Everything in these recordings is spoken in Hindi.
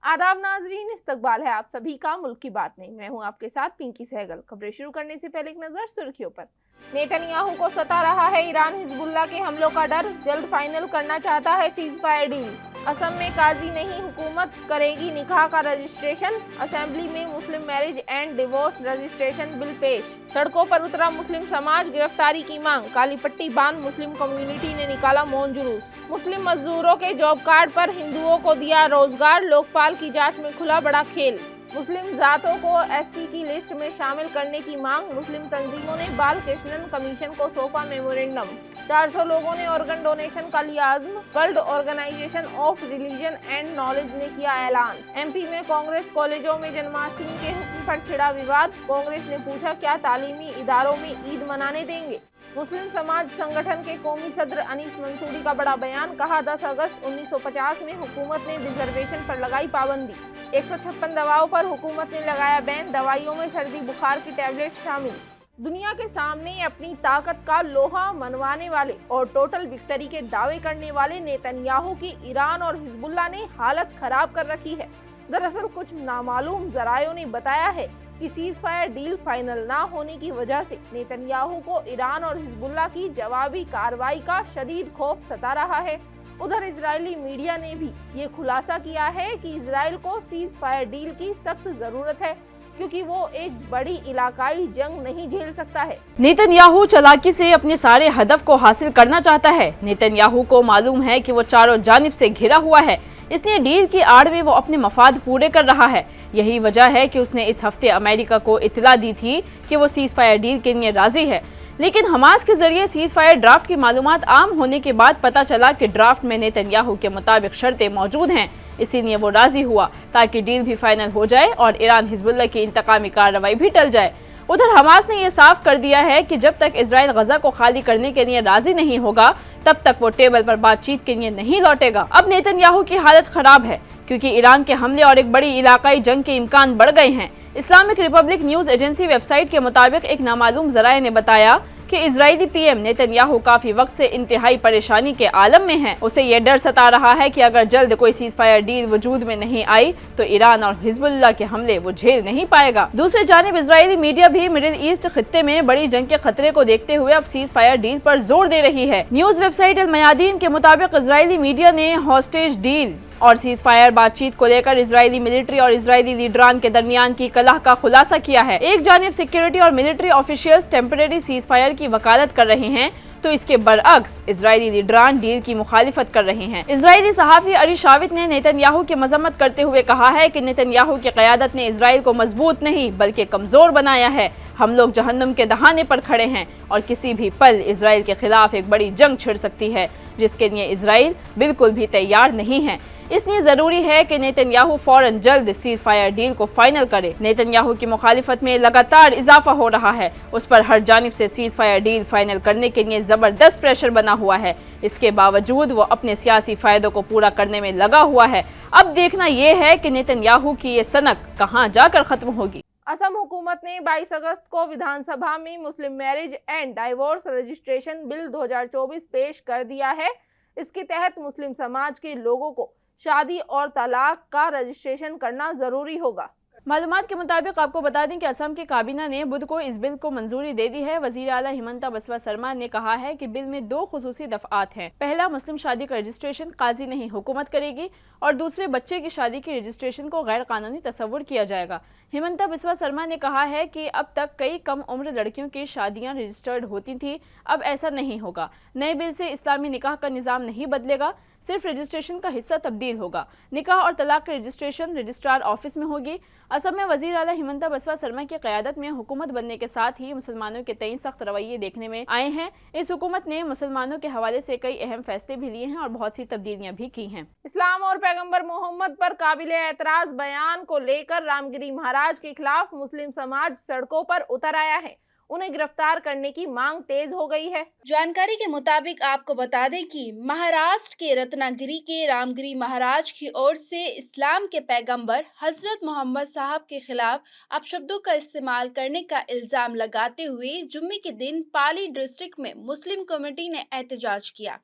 आदाब नाजरीन, इस्तकबाल है आप सभी का मुल्क की बात नहीं। मैं हूं आपके साथ पिंकी सहगल। खबरें शुरू करने से पहले एक नजर सुर्खियों पर। नेतन्याहू को सता रहा है ईरान हिजबुल्लाह के हमलों का डर, जल्द फाइनल करना चाहता है सीज फायर डील। असम में काजी नहीं, हुकूमत करेगी निकाह का रजिस्ट्रेशन। असेंबली में मुस्लिम marriage and divorce registration bill पेश। सड़कों पर उतरा मुस्लिम समाज, गिरफ्तारी की मांग। काली पट्टी बांध मुस्लिम कम्युनिटी ने निकाला मौन जुलूस। मुस्लिम मजदूरों के जॉब कार्ड पर हिंदुओं को दिया रोजगार, लोकपाल की जांच में खुला बड़ा खेल। मुस्लिम जातों को एससी की लिस्ट में शामिल करने की मांग। मुस्लिम तंजीमों ने बाल कृष्णन कमीशन को सौंपा मेमोरेंडम। 400 लोगों ने ऑर्गन डोनेशन का लिया अज़्म। World organisation of religion and knowledge ने किया ऐलान। एमपी में कांग्रेस कॉलेजों में जन्माष्टमी के हुक्म पर छिड़ा विवाद। कांग्रेस ने पूछा क्या तालीमी इदारों में ईद मनाने देंगे। मुस्लिम समाज संगठन के कौमी सदर अनीस मंसूरी का बड़ा बयान, कहा 10 अगस्त 1950 में हुकूमत ने रिजर्वेशन पर लगाई पाबंदी। 156 दवाओं पर हुकूमत ने लगाया बैन, दवाइयों में सर्दी बुखार की टैबलेट शामिल। दुनिया के सामने अपनी ताकत का लोहा मनवाने वाले और टोटल विक्ट्री के दावे करने वाले नेतन्याहू की ईरान और हिजबुल्लाह ने हालत खराब कर रखी है। दरअसल कुछ नामालूम जरायों ने बताया है कि सीज फायर डील फाइनल ना होने की वजह से नेतन्याहू को ईरान और हिजबुल्लाह की जवाबी कार्रवाई का शदीद खौफ सता रहा है। उधर इजरायली मीडिया ने भी ये खुलासा किया है कि इजराइल को सीज फायर डील की सख्त जरूरत है, क्योंकि वो एक बड़ी इलाकाई जंग नहीं झेल सकता है। नेतन्याहू चालाकी से अपने सारे हदफ को हासिल करना चाहता है। नेतन्याहू को मालूम है कि वो चारों जानिब से घिरा हुआ है, इसलिए डील की आड़ में वो अपने मफाद पूरे कर रहा है। यही वजह है कि उसने इस हफ्ते अमेरिका को इतला दी थी कि वो सीज फायर डील के लिए राजी है। लेकिन हमास के जरिए सीज फायर ड्राफ्ट की मालूमात आम होने के बाद पता चला कि ड्राफ्ट में नेतन्याहू के मुताबिक शर्तें मौजूद हैं, इसीलिए वो राजी हुआ ताकि डील भी फाइनल हो जाए और ईरान हिजबुल्लाह की इंतकामी कार्रवाई भी टल जाए। उधर हमास ने यह साफ कर दिया है कि जब तक इजराइल गजा को खाली करने के लिए राजी नहीं होगा तब तक वो टेबल पर बातचीत के लिए नहीं लौटेगा। अब नेतन्याहू की हालत खराब है क्योंकि ईरान के हमले और एक बड़ी इलाकाई जंग के इम्कान बढ़ गए हैं। Islamic Republic news agency website के मुताबिक एक नामालूम जराये ने बताया कि इजरायली पीएम नेतन्याहू काफी वक्त से इंतहाई परेशानी के आलम में हैं। उसे ये डर सता रहा है कि अगर जल्द कोई सीज फायर डील वजूद में नहीं आई तो ईरान और हिजबुल्लाह के हमले वो झेल नहीं पाएगा। दूसरी जानिब इजरायली मीडिया भी मिडिल ईस्ट खित्ते में बड़ी जंग के खतरे को देखते हुए अब सीज फायर डील पर जोर दे रही है। न्यूज वेबसाइट अल मयादीन के मुताबिक इजरायली मीडिया ने हॉस्टेज डील और सीज फायर बातचीत को लेकर इजरायली मिलिट्री और इजरायली लीडरान के दरमियान की कलह का खुलासा किया है। एक जानिब सिक्योरिटी और military officials temporary cease fire की वकालत कर रहे हैं तो इसके बरअक्स इजरायली लीडरान डील की मुखालिफत कर रहे हैं। इजरायली सहाफी अरी शावित ने नेतन्याहू की मजम्मत करते हुए कहा है कि नेतन्याहू की क़यादत ने इजराइल को मजबूत नहीं बल्कि कमजोर बनाया है। हम लोग जहन्नुम के दहाने पर खड़े हैं और किसी भी पल इजराइल के खिलाफ एक बड़ी जंग छिड़ सकती है जिसके लिए इजराइल बिल्कुल भी तैयार नहीं है। इसलिए जरूरी है कि नेतन्याहू फौरन जल्द सीज फायर डील को फाइनल करे। नेतन्याहू की मुखालिफत में लगातार इजाफा हो रहा है, उस पर हर जानिब से सीज फायर डील फाइनल करने के लिए जबरदस्त प्रेशर बना हुआ है। इसके बावजूद वो अपने सियासी फायदों को पूरा करने में लगा हुआ है। अब देखना यह है कि नेतन्याहू की ये सनक कहां जाकर खत्म होगी। असम हुकूमत ने 22 अगस्त को विधानसभा में मुस्लिम marriage and divorce registration bill 2024 पेश कर दिया है। इसके तहत मुस्लिम समाज के लोगों को शादी और तलाक का रजिस्ट्रेशन करना जरूरी होगा। मालूमात के मुताबिक आपको बता दें कि असम की काबीना ने बुध को इस बिल को मंजूरी दे दी है। वजीर आला हिमंता बसवा सरमा ने कहा है कि बिल में 2 खुसूसी दफात हैं। पहला, मुस्लिम शादी का रजिस्ट्रेशन काजी नहीं हुकूमत करेगी और दूसरे, बच्चे की शादी की रजिस्ट्रेशन को गैर कानूनी तस्वुर किया जाएगा। हिमंता बिस्वा शर्मा ने कहा है कि अब तक कई कम उम्र लड़कियों की शादियां रजिस्टर्ड होती थी, अब ऐसा नहीं होगा। नए बिल से इस्लामी निकाह का निज़ाम नहीं बदलेगा, सिर्फ रजिस्ट्रेशन का हिस्सा तब्दील होगा। निकाह और तलाक की रजिस्ट्रेशन रजिस्ट्रार ऑफिस में होगी। असम में वजीर आला हिमंता बसवा शर्मा की क़यादत में हुकूमत बनने के साथ ही मुसलमानों के तई सख्त रवैये देखने में आए हैं। इस हुकूमत ने मुसलमानों के हवाले से कई अहम फैसले भी लिए हैं और बहुत सी तब्दीलियां भी की हैं। इस्लाम और पैगंबर मोहम्मद पर काबिल एतराज बयान को लेकर रामगिरी महाराज के खिलाफ मुस्लिम समाज सड़कों पर उतर आया है। उन्हें गिरफ्तार करने की मांग तेज हो गई है। जानकारी के मुताबिक आपको बता दें कि महाराष्ट्र के रत्नागिरी के रामगिरी महाराज की ओर से इस्लाम के पैगंबर हजरत मोहम्मद साहब के खिलाफ अपशब्दों का इस्तेमाल करने का इल्जाम लगाते हुए जुम्मे के दिन पाली डिस्ट्रिक्ट में मुस्लिम कमेटी ने एहतजाज किया।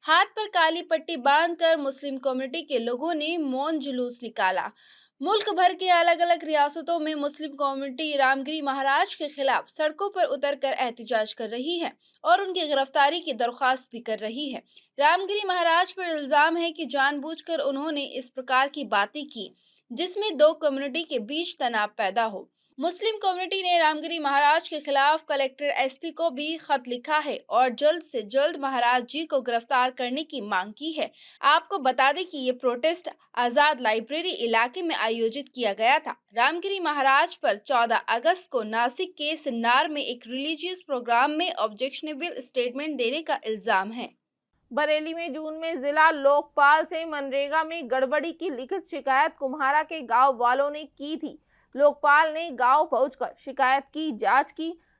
हाथ पर काली पट्टी बांधकर मुस्लिम कम्युनिटी के लोगों ने मौन जुलूस निकाला। मुल्क भर के अलग अलग रियासतों में मुस्लिम कम्युनिटी रामगिरी महाराज के खिलाफ सड़कों पर उतरकर एहतजाज कर रही है और उनकी गिरफ्तारी की दरख्वास्त भी कर रही है। रामगिरी महाराज पर इल्जाम है कि जानबूझकर उन्होंने इस प्रकार की बातें की जिसमें दो कम्युनिटी के बीच तनाव पैदा हो। मुस्लिम कम्युनिटी ने रामगिरी महाराज के खिलाफ कलेक्टर एसपी को भी खत लिखा है और जल्द से जल्द महाराज जी को गिरफ्तार करने की मांग की है। आपको बता दें कि ये प्रोटेस्ट आजाद लाइब्रेरी इलाके में आयोजित किया गया था। रामगिरी महाराज पर 14 अगस्त को नासिक के सिन्नार में एक रिलीजियस प्रोग्राम में ऑब्जेक्शनेबल स्टेटमेंट देने का इल्जाम है। बरेली में जून में जिला लोकपाल से मनरेगा में गड़बड़ी की लिखित शिकायत कुम्हारा के गांव वालों ने की थी। लोकपाल ने गांव पहुंचकर शिकायत की,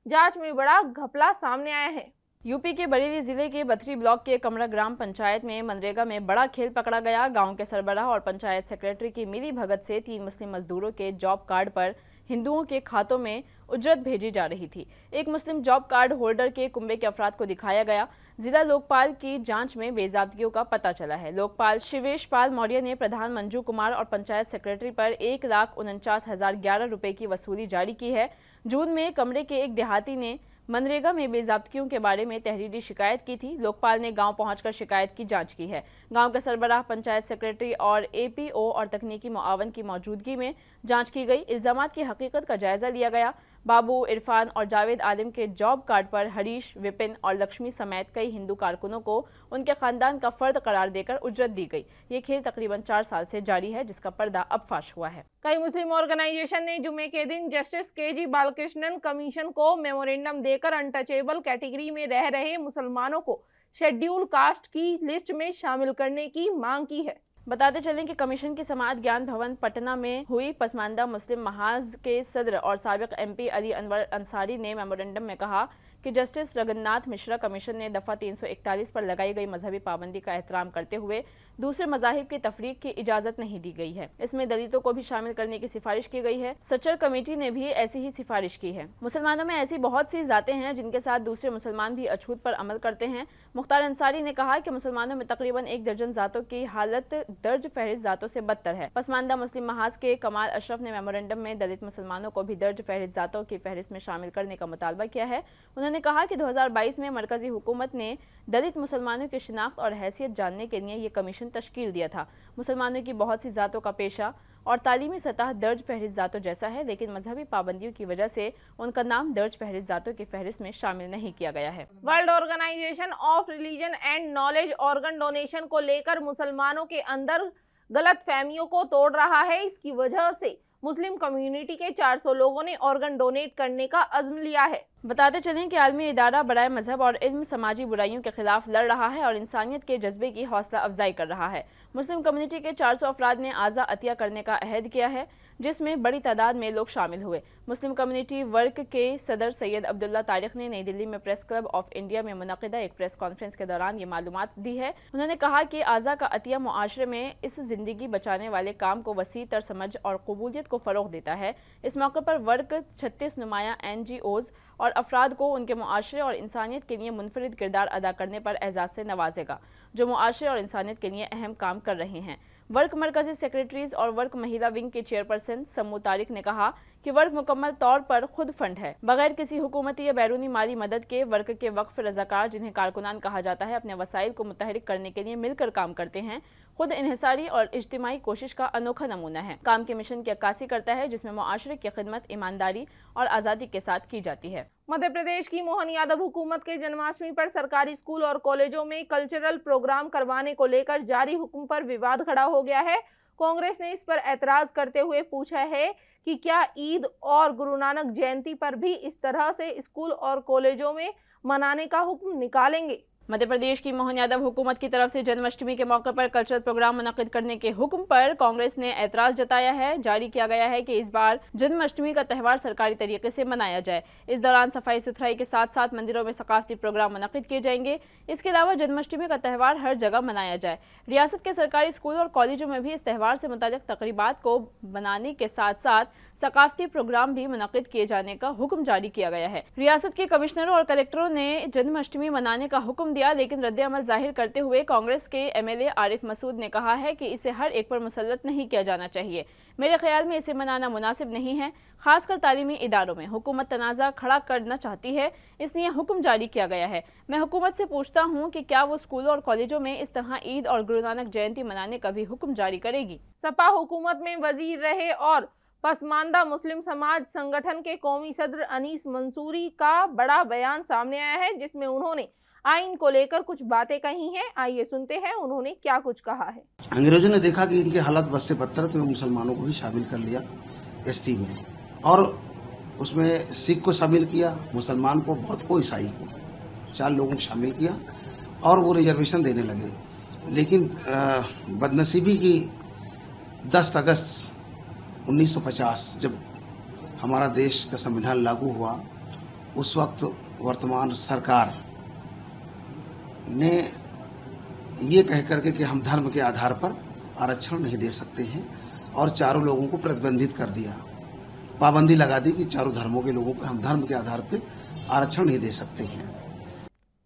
जांच में बड़ा घपला सामने आया है। यूपी के बरेली जिले के बथरी ब्लॉक के कमरा ग्राम पंचायत में मनरेगा में बड़ा खेल पकड़ा गया। गांव के सरबराह और पंचायत सेक्रेटरी की मिली भगत से 3 मुस्लिम मजदूरों के जॉब कार्ड पर हिंदुओं के खातों में उजरत भेजी जा रही थी। एक मुस्लिम जॉब कार्ड होल्डर के कुंबे के अफराद को दिखाया गया। जिला लोकपाल की जांच में बेजाबतियों का पता चला है। लोकपाल शिवेश पाल मौर्य ने प्रधान मंजू कुमार और पंचायत सेक्रेटरी पर 1,49,011 रुपए की वसूली जारी की है। जून में कमरे के एक देहाती ने मनरेगा में बेजाबतियों के बारे में तहरीरी शिकायत की थी। लोकपाल ने गांव पहुंचकर शिकायत की जांच की है। गांव के सरबराह, पंचायत सेक्रेटरी और एपीओ और तकनीकी मुआवन की मौजूदगी में जांच की गई। इल्जामात की हकीकत का जायजा लिया गया। बाबू, इरफान और जावेद आलिम के जॉब कार्ड पर हरीश, विपिन और लक्ष्मी समेत कई हिंदू कारकुनों को उनके खानदान का फर्द करार देकर उजरत दी गई। ये खेल तकरीबन 4 साल से जारी है, जिसका पर्दा अब फाश हुआ है। कई मुस्लिम ऑर्गेनाइजेशन ने जुमे के दिन जस्टिस केजी बालकृष्णन कमीशन को मेमोरेंडम देकर अनटचेबल कैटेगरी में रह रहे मुसलमानों को शेड्यूल कास्ट की लिस्ट में शामिल करने की मांग की है। बताते चलें कि कमीशन की समाअत ज्ञान भवन पटना में हुई पसमानदा मुस्लिम महाज के सदर और साबिक एमपी अली अनवर अंसारी ने मेमोरेंडम में कहा कि जस्टिस रघुनाथ मिश्रा कमीशन ने दफा 341 पर लगाई गई मजहबी पाबंदी का एहतराम करते हुए दूसरे मजाहिब की तफरीक की इजाजत नहीं दी गई है। इसमें दलितों को भी शामिल करने की सिफारिश की गई है। सच्चर कमेटी ने भी ऐसी ही सिफारिश की है। मुसलमानों में ऐसी बहुत सी जातें हैं जिनके साथ दूसरे मुसलमान भी अछूत पर अमल करते हैं। मुख्तार अंसारी ने कहा कि मुसलमानों में तकरीबन 1 दर्जन जातों की हालत दर्ज फहरिस्त जातों से बदतर है। पसमानदा मुस्लिम महाज के कमाल अशरफ ने मेमोरेंडम में दलित मुसलमानों को भी दर्ज फहरिस्त जातों की फहरिस्त में शामिल करने का मुतालबा किया है। उन्होंने कहा कि 2022 में मरकजी हुकूमत ने दलित मुसलमानों की शिनाख्त और हैसियत जानने के लिए ये कमीशन तश्कील दिया था। मुसलमानों की बहुत सी जातों का पेशा और तालीमी सतह दर्ज फहरिस्त जातों जैसा है, लेकिन मजहबी पाबंदियों की वजह से उनका नाम दर्ज फहरिस्त जातों की फहरिस्त में शामिल नहीं किया गया है। World organisation of religion and Knowledge organ donation को लेकर मुसलमानों के अंदर गलत फहमियों को तोड़ रहा है। इसकी वजह से मुस्लिम कम्युनिटी के 400 लोगों ने ऑर्गन डोनेट करने का अज़्म लिया है। बताते चलें कि आलमी इदारा बराए मजहब और इल्म समाजी बुराइयों के खिलाफ लड़ रहा है और इंसानियत के जज्बे की हौसला अफजाई कर रहा है। मुस्लिम कम्युनिटी के 400 अफराद ने आज़ा अतिया करने का अहद किया है, जिसमें बड़ी तादाद में लोग शामिल हुए। मुस्लिम कम्युनिटी वर्क के सदर सैयद अब्दुल्ला तारिक ने नई दिल्ली में प्रेस क्लब ऑफ इंडिया में मुनक़िदा एक प्रेस कॉन्फ्रेंस के दौरान ये मालूमात दी है। उन्होंने कहा कि आज़ा का अतिया मुआशरे में इस जिंदगी बचाने वाले काम को वसी तर समझ और कबूलियत को फ़रोग़ देता है। इस मौके पर वर्क 36 नुमाया NGOs और अफराद को उनके मुआशरे और इंसानियत के लिए मुनफरिद किरदार अदा करने पर एजाज़ से नवाजेगा, जो मुआशरे और इंसानियत के लिए अहम काम कर रहे हैं। वर्क मरकजी सेक्रेटरीज और वर्क महिला विंग के चेयरपर्सन सम्मू तारिक ने कहा कि वर्क मुकम्मल तौर पर खुद फंड है, बगैर किसी हुकूमती या बैरूनी माली मदद के। वर्क के वक्फ रज़ाकार, जिन्हें कारकुनान कहा जाता है, अपने वसाइल को मुतहरिक करने के लिए मिलकर काम करते हैं। खुद इन्हिसारी और इज्तिमाई कोशिश का अनोखा नमूना है। काम के मिशन की अक्कासी करता है, जिसमें मुआशरे की खिदमत ईमानदारी और आज़ादी के साथ की जाती है। मध्य प्रदेश की मोहन यादव हुकूमत के जन्माष्टमी पर सरकारी स्कूल और कॉलेजों में कल्चरल प्रोग्राम करवाने को लेकर जारी हुक्म पर विवाद खड़ा हो गया है। कांग्रेस ने इस पर एतराज करते हुए पूछा है कि क्या ईद और गुरु नानक जयंती पर भी इस तरह से स्कूल और कॉलेजों में मनाने का हुक्म निकालेंगे। मध्य प्रदेश की मोहन यादव हुकूमत की तरफ से जन्माष्टमी के मौके पर कल्चरल प्रोग्राम मुनक्किद करने के हुक्म पर कांग्रेस ने एतराज जताया है। जारी किया गया है कि इस बार जन्माष्टमी का त्यौहार सरकारी तरीके से मनाया जाए। इस दौरान सफाई सुथराई के साथ साथ मंदिरों में सकाफती प्रोग्राम मुनक्किद किए जाएंगे। इसके अलावा जन्माष्टमी का त्यौहार हर जगह मनाया जाए। रियासत के सरकारी स्कूल और कॉलेजों में भी इस त्यौहार से मुताल्लिक तकरीबात को बनाने के साथ साथ सकाफती प्रोग्राम भी मुनक्किद किए जाने का हुक्म जारी किया गया है। रियासत के कमिश्नरों और कलेक्टरों ने जन्माष्टमी मनाने का हुक्म दिया, लेकिन रद्द-ए-अमल जाहिर करते हुए कांग्रेस के एमएलए आरिफ मसूद ने कहा है कि इसे हर एक पर मुसल्लत नहीं किया जाना चाहिए। मेरे ख्याल में इसे मनाना मुनासिब नहीं है, खासकर तालीमी इदारों में। हुकूमत तनाज़ा खड़ा करना चाहती है, इसलिए हुक्म जारी किया गया है। मैं हुकूमत से पूछता हूँ कि क्या वो स्कूलों और कॉलेजों में इस तरह ईद और गुरु नानक जयंती मनाने का भी हुक्म जारी करेगी। सपा हुकूमत में वजीर रहे और पसमानदा मुस्लिम समाज संगठन के कौमी सदर अनीस मंसूरी का बड़ा बयान सामने आया है, जिसमें उन्होंने आइन को लेकर कुछ बातें कही हैं। आइए सुनते हैं उन्होंने क्या कुछ कहा है। अंग्रेजों ने देखा कि इनके हालात बस से बदतर, तो मुसलमानों को भी शामिल कर लिया एसटी में, और उसमें सिख को शामिल किया, मुसलमान को बहुत को, ईसाई को, 4 लोगों को शामिल किया और वो रिजर्वेशन देने लगे। लेकिन बदनसीबी की 10 अगस्त 1950 जब हमारा देश का संविधान लागू हुआ, उस वक्त वर्तमान सरकार ने ये कह करके कि हम धर्म के आधार पर आरक्षण नहीं दे सकते हैं और चारों लोगों को प्रतिबंधित कर दिया, पाबंदी लगा दी कि चारों धर्मों के लोगों को हम धर्म के आधार पर आरक्षण नहीं दे सकते हैं।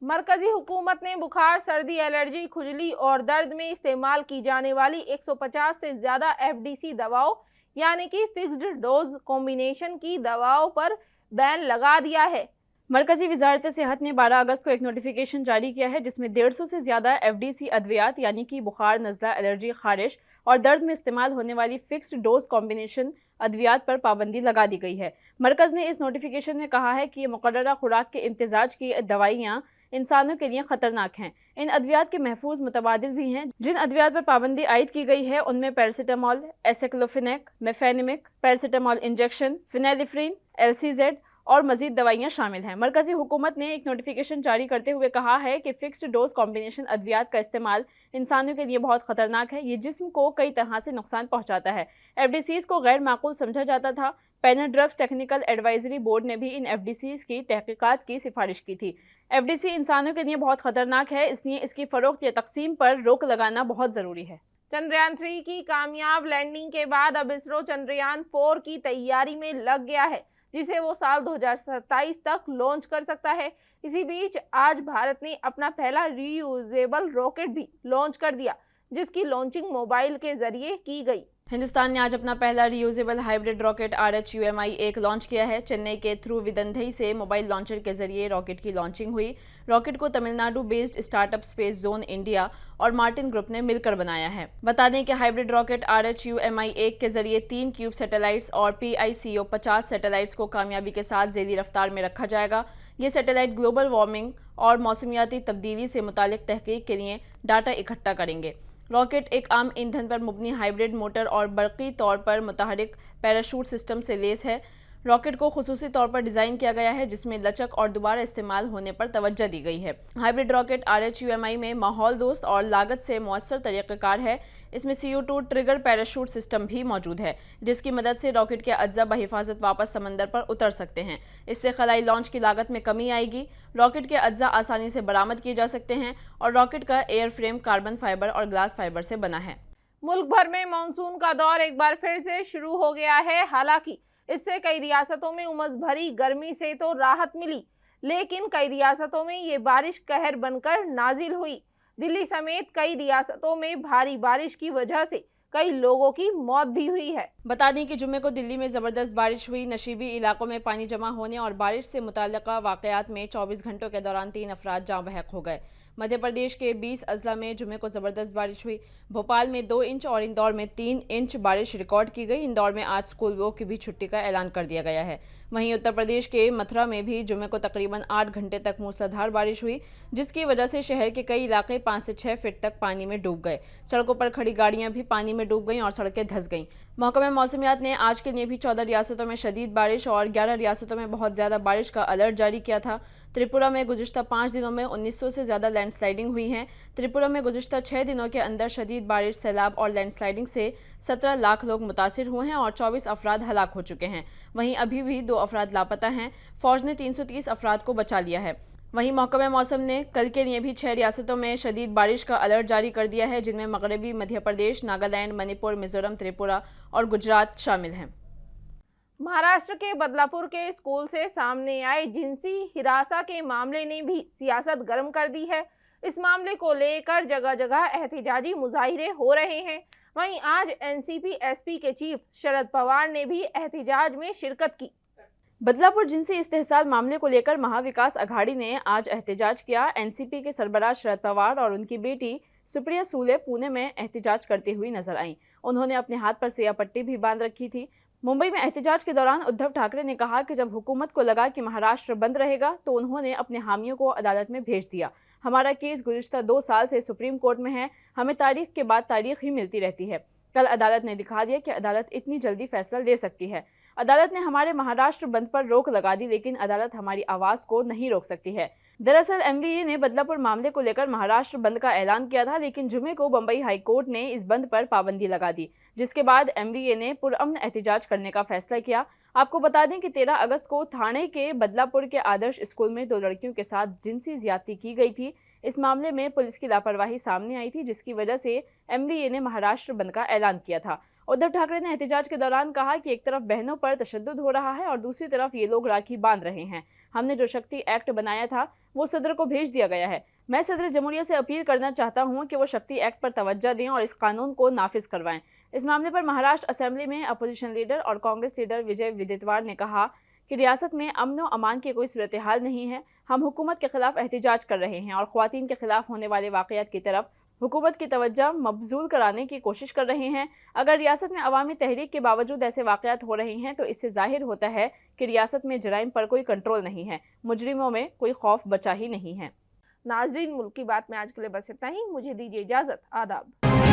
मरकजी हुकूमत ने बुखार, सर्दी, एलर्जी, खुजली और दर्द में इस्तेमाल की जाने वाली 150 से ज्यादा एफडीसी दवाओं यानी कि फिक्स्ड डोज कॉम्बिनेशन की दवाओं पर बैन लगा दिया है। मरकजी वजारत सेहत ने 12 अगस्त को एक नोटिफिकेशन जारी किया है, जिसमें 150 से ज्यादा एफडीसी अद्वियात यानी कि बुखार, नज़ला, एलर्जी, खारिश और दर्द में इस्तेमाल होने वाली फिक्स्ड डोज कॉम्बिनेशन अद्वियात पर पाबंदी लगा दी गई है। मरकज ने इस नोटिफिकेशन में कहा है कि ये मुकर्ररा खुराक के इम्तिजाज की दवाइयाँ इंसानों के लिए खतरनाक हैं। इन अद्वियात के महफूज मुतबादिल भी हैं। जिन अद्वियात पर पाबंदी आयद की गई है उनमें पैरासीटामोल, एसेक्लोफेनेक, मेफेनेमिक, पैरासीटामोल इंजेक्शन, फिनेलिफ्रीन, एलसीजेड और मजीद दवाइयां शामिल हैं। मरकजी हुकूमत ने एक नोटिफिकेशन जारी करते हुए कहा है कि फिक्स्ड डोज कॉम्बिनेशन अद्वियात का इस्तेमाल इंसानों के लिए बहुत खतरनाक है। ये जिस्म को कई तरह से नुकसान पहुंचाता है। एफडीसीज को गैर माकूल समझा जाता था। Panel drugs technical advisory board ने भी इन एफडीसीज की तहकीकात की सिफारिश की थी। एफडीसी इंसानों के लिए बहुत खतरनाक है, इसलिए इसकी फरोख्त या तकसीम पर रोक लगाना बहुत जरूरी है। चंद्रयान 3 की कामयाब लैंडिंग के बाद अब इसरो चंद्रयान 4 की तैयारी में लग गया है, जिसे वो साल 2027 तक लॉन्च कर सकता है। इसी बीच आज भारत ने अपना पहला रीयूजेबल रॉकेट भी लॉन्च कर दिया, जिसकी लॉन्चिंग मोबाइल के जरिए की गई। हिंदुस्तान ने आज अपना पहला reusable hybrid rocket RHUMI-1 launch किया है। चेन्नई के थ्रू विदंथई से मोबाइल लॉन्चर के जरिए रॉकेट की लॉन्चिंग हुई। रॉकेट को Tamil Nadu based startup space zone India और मार्टिन ग्रुप ने मिलकर बनाया है। बता दें कि हाइब्रिड रॉकेट RHUMI-1 के जरिए 3 क्यूब सैटेलाइट्स और PICO 50 सैटेलाइट्स को कामयाबी के साथ ज़ेली रफ्तार में रखा जाएगा। ये सैटेलाइट ग्लोबल वार्मिंग और मौसमियाती तब्दीली से मुतालिक तहकीक के लिए डाटा इकट्ठा करेंगे। रॉकेट एक आम ईंधन पर मुबनी हाइब्रिड मोटर और बरक़ी तौर पर मुतहरिक पैराशूट सिस्टम से लैस है। रॉकेट को खुसूसी तौर पर डिज़ाइन किया गया है, जिसमें लचक और दोबारा इस्तेमाल होने पर तवज्जो दी गई है। हाइब्रिड रॉकेट RHUMI में माहौल दोस्त और लागत से मुअस्सर तरीक़ाकार है। इसमें CO2 ट्रिगर पैराशूट सिस्टम भी मौजूद है, जिसकी मदद से रॉकेट के अज्जा बहिफाजत वापस समंदर पर उतर सकते हैं। इससे खलाई लॉन्च की लागत में कमी आएगी। रॉकेट के अज्जा आसानी से बरामद किए जा सकते हैं और रॉकेट का एयर फ्रेम कार्बन फाइबर और ग्लास फाइबर से बना है। मुल्क भर में मानसून का दौर एक बार फिर से शुरू हो गया है। हालांकि इससे कई रियासतों में उमस भरी गर्मी से तो राहत मिली, लेकिन कई रियासतों में ये बारिश कहर बनकर नाजिल हुई। दिल्ली समेत कई रियासतों में भारी बारिश की वजह से कई लोगों की मौत भी हुई है। बता दें कि जुम्मे को दिल्ली में ज़बरदस्त बारिश हुई। नशीबी इलाकों में पानी जमा होने और बारिश से मुताल्लिका वाक़यात में 24 घंटों के दौरान 3 अफराद जाँ बहक हो गए। मध्य प्रदेश के 20 अजला में जुम्मे को ज़बरदस्त बारिश हुई। भोपाल में 2 इंच और इंदौर में 3 इंच बारिश रिकॉर्ड की गई। इंदौर में आज स्कूलों की भी छुट्टी का ऐलान कर दिया गया है। वहीं उत्तर प्रदेश के मथुरा में भी जुम्मे को तकरीबन 8 घंटे तक मूसलाधार बारिश हुई, जिसकी वजह से शहर के कई इलाके 5 से 6 फीट तक पानी में डूब गए। सड़कों पर खड़ी गाड़ियां भी पानी में डूब गईं और सड़कें धंस गईं। महकमा मौसमियात ने आज के लिए भी 14 रियासतों में शदीद बारिश और 11 रियासतों में बहुत ज़्यादा बारिश का अलर्ट जारी किया था। त्रिपुरा में गुज़िश्ता 5 दिनों में 1900 से ज़्यादा लैंडस्लाइडिंग हुई हैं। त्रिपुरा में गुज़िश्ता 6 दिनों के अंदर शदीद बारिश, सैलाब और लैंडस्लाइडिंग से 17 लाख लोग मुतासिर हुए हैं और 24 अफराद हलाक हो चुके हैं। वहीं अभी भी 2 अफराद लापता हैं। फ़ौज ने 330 अफराद को बचा लिया है। वहीं महकमा मौसम ने कल के लिए भी 6 रियासतों में शदीद बारिश का अलर्ट जारी कर दिया है, जिनमें मगरबी मध्य प्रदेश, नागालैंड, मणिपुर, मिजोरम, त्रिपुरा और गुजरात शामिल हैं। महाराष्ट्र के बदलापुर के स्कूल से सामने आए जिनसी हिरासत के मामले ने भी सियासत गर्म कर दी है। इस मामले को लेकर जगह जगह एहतजाजी मुजाहिरे हो रहे हैं। वहीं आज एनसीपी एसपी के चीफ शरद पवार ने भी एहतजाज में शिरकत की। बदलापुर जिनसी इस्तेहसाल मामले को लेकर महाविकास अघाड़ी ने आज एहतजाज किया। एनसीपी के सरबराह शरद पवार और उनकी बेटी सुप्रिया सूले पुणे में एहतजाज करती हुई नजर आईं। उन्होंने अपने हाथ पर सिया पट्टी भी बांध रखी थी। मुंबई में एहतजाज के दौरान उद्धव ठाकरे ने कहा कि जब हुकूमत को लगा कि महाराष्ट्र बंद रहेगा तो उन्होंने अपने हामियों को अदालत में भेज दिया। हमारा केस गुज़िश्ता 2 साल से सुप्रीम कोर्ट में है, हमें तारीख के बाद तारीख ही मिलती रहती है। कल अदालत ने दिखा दिया कि अदालत इतनी जल्दी फैसला ले सकती है। अदालत ने हमारे महाराष्ट्र बंद पर रोक लगा दी, लेकिन अदालत हमारी आवाज को नहीं रोक सकती है। दरअसल एमवीए ने बदलापुर मामले को लेकर महाराष्ट्र बंद का ऐलान किया था, लेकिन जुमे को बंबई हाईकोर्ट ने इस बंद पर पाबंदी लगा दी, जिसके बाद एमवीए ने पुरअमन एहतजाज करने का फैसला किया। आपको बता दें कि 13 अगस्त को थाने के बदलापुर के आदर्श स्कूल में 2 लड़कियों के साथ जिनसी ज्यादती की गई थी। इस मामले में पुलिस की लापरवाही सामने आई थी, जिसकी वजह से एमवीए ने महाराष्ट्र बंद का ऐलान किया था। उद्धव ठाकरे ने एहतजाज के दौरान कहा कि एक तरफ बहनों पर तशद्दुद हो रहा है और दूसरी तरफ ये लोग राखी बांध रहे हैं। हमने जो शक्ति एक्ट बनाया था वो सदर को भेज दिया गया है। मैं सदर जमहूरिया से अपील करना चाहता हूं कि वो शक्ति एक्ट पर तवज्जो दें और इस कानून को नाफिज करवाएं। इस मामले पर महाराष्ट्र असेंबली में अपोजिशन लीडर और कांग्रेस लीडर विजय विदेतवार ने कहा कि रियासत में अमन व अमान की कोई सूरत हाल नहीं है। हम हुकूमत के खिलाफ एहतजाज कर रहे हैं और ख्वातीन के खिलाफ होने वाले वाक़यात की तरफ हुकूमत की तवज्जो मबजूल कराने की कोशिश कर रहे हैं। अगर रियासत में अवामी तहरीक के बावजूद ऐसे वाक़यात हो रहे हैं तो इससे जाहिर होता है कि रियासत में जराइम पर कोई कंट्रोल नहीं है, मुजरिमों में कोई खौफ बचा ही नहीं है। नाज़रीन, मुल्क की बात में आज के लिए बस इतना ही। मुझे दीजिए इजाज़त। आदाब।